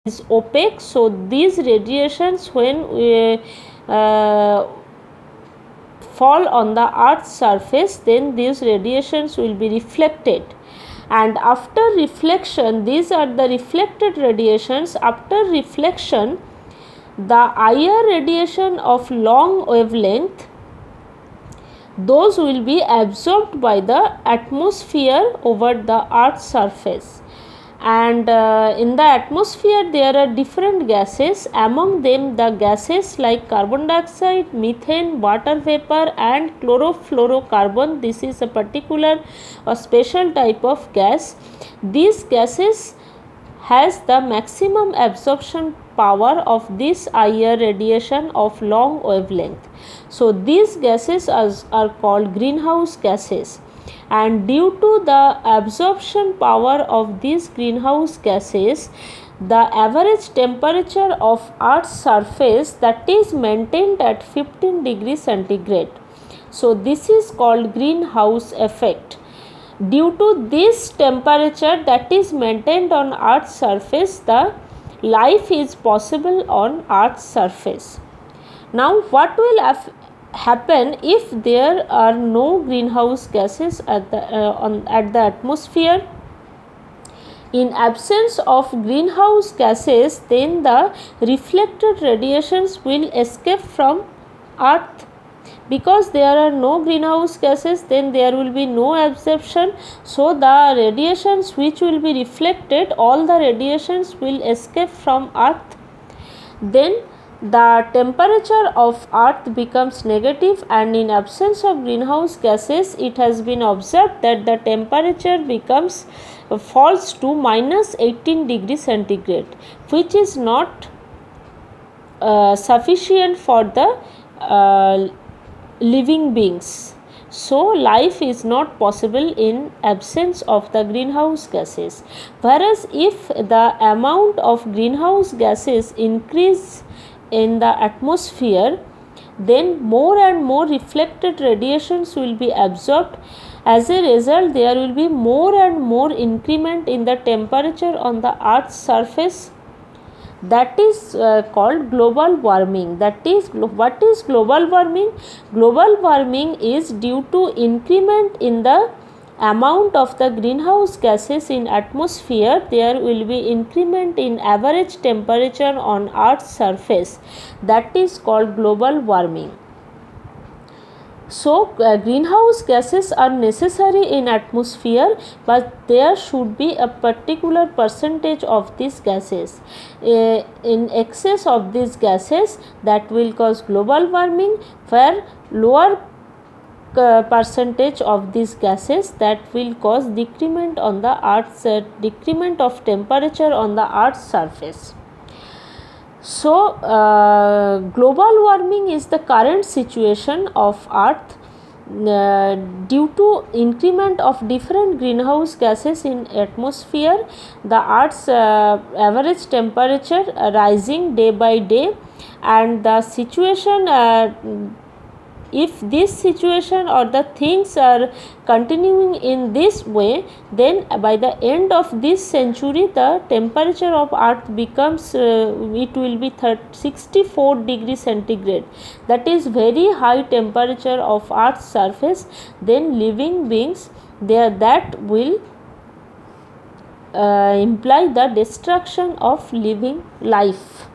is opaque. So these radiations when fall on the earth's surface, then these radiations will be reflected, and after reflection, these are the reflected radiations. After reflection, the IR radiation of long wavelength, those will be absorbed by the atmosphere over the earth's surface. And in the atmosphere there are different gases, among them the gases like carbon dioxide, methane, water vapor and chlorofluorocarbon. This is a particular or special type of gas. These gases has the maximum absorption power of this IR radiation of long wavelength. So these gases are called greenhouse gases, and due to the absorption power of these greenhouse gases, the average temperature of earth's surface, that is maintained at 15 degrees centigrade. So this is called greenhouse effect. Due to this temperature that is maintained on earth's surface, the life is possible on earth's surface. Now what will happen if there are no greenhouse gases at the atmosphere? In absence of greenhouse gases, then the reflected radiations will escape from earth. Because there are no greenhouse gases, then there will be no absorption. So the radiations which will be reflected, all the radiations will escape from earth. Then the temperature of earth becomes negative, and in absence of greenhouse gases, it has been observed that the temperature falls to minus 18 degrees centigrade, which is not sufficient for the living beings. So life is not possible in absence of the greenhouse gases. Whereas if the amount of greenhouse gases increase in the atmosphere, then more and more reflected radiations will be absorbed. As a result, there will be more and more increment in the temperature on the earth's surface. That is called global warming. That is, what is global warming? Global warming is due to increment in the amount of the greenhouse gases in atmosphere. There will be increment in average temperature on earth's surface. That is called global warming. So greenhouse gases are necessary in atmosphere, but there should be a particular percentage of these gases. In excess of these gases, that will cause global warming, where lower percentage of these gases, that will cause decrement on the earth's decrement of temperature on the earth's surface. So global warming is the current situation of earth due to increment of different greenhouse gases in atmosphere. The earth's average temperature rising day by day, and the situation, if this situation or the things are continuing in this way, then by the end of this century, the temperature of earth becomes it will be 64 degrees centigrade. That is very high temperature of earth's surface. Then living beings, that will imply the destruction of living life.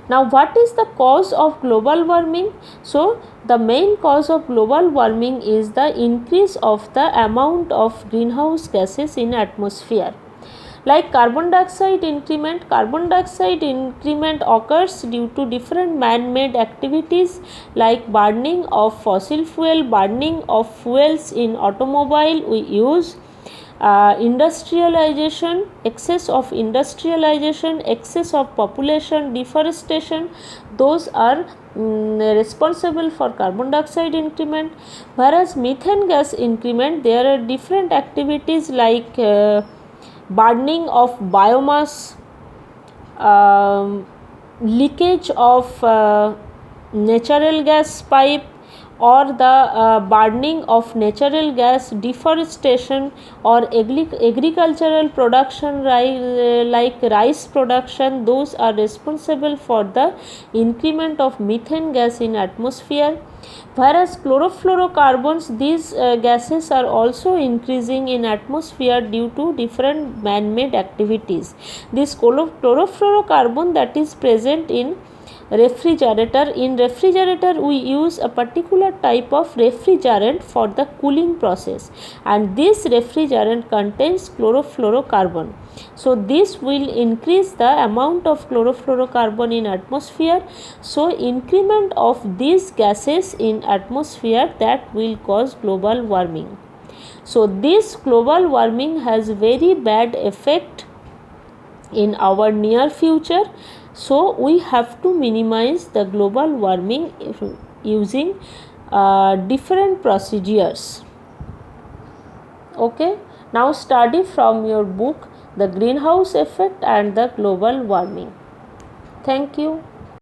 Now what is the cause of global warming? So the main cause of global warming is the increase of the amount of greenhouse gases in atmosphere. Like carbon dioxide increment occurs due to different man-made activities like burning of fossil fuel, burning of fuels in automobile we use, industrialization, excess of industrialization, excess of population, deforestation, those are responsible for carbon dioxide increment. Whereas methane gas increment, there are different activities like burning of biomass, leakage of natural gas pipe, or the burning of natural gas, deforestation or agricultural production like rice production, those are responsible for the increment of methane gas in atmosphere. Whereas chlorofluorocarbons, these gases are also increasing in atmosphere due to different man-made activities. This chlorofluorocarbon that is present in refrigerator. In refrigerator we use a particular type of refrigerant for the cooling process, and this refrigerant contains chlorofluorocarbon. So this will increase the amount of chlorofluorocarbon in atmosphere. So increment of these gases in atmosphere, that will cause global warming. So this global warming has very bad effect in our near future. So we have to minimize the global warming using different procedures. Okay, now study from your book the greenhouse effect and the global warming. Thank you.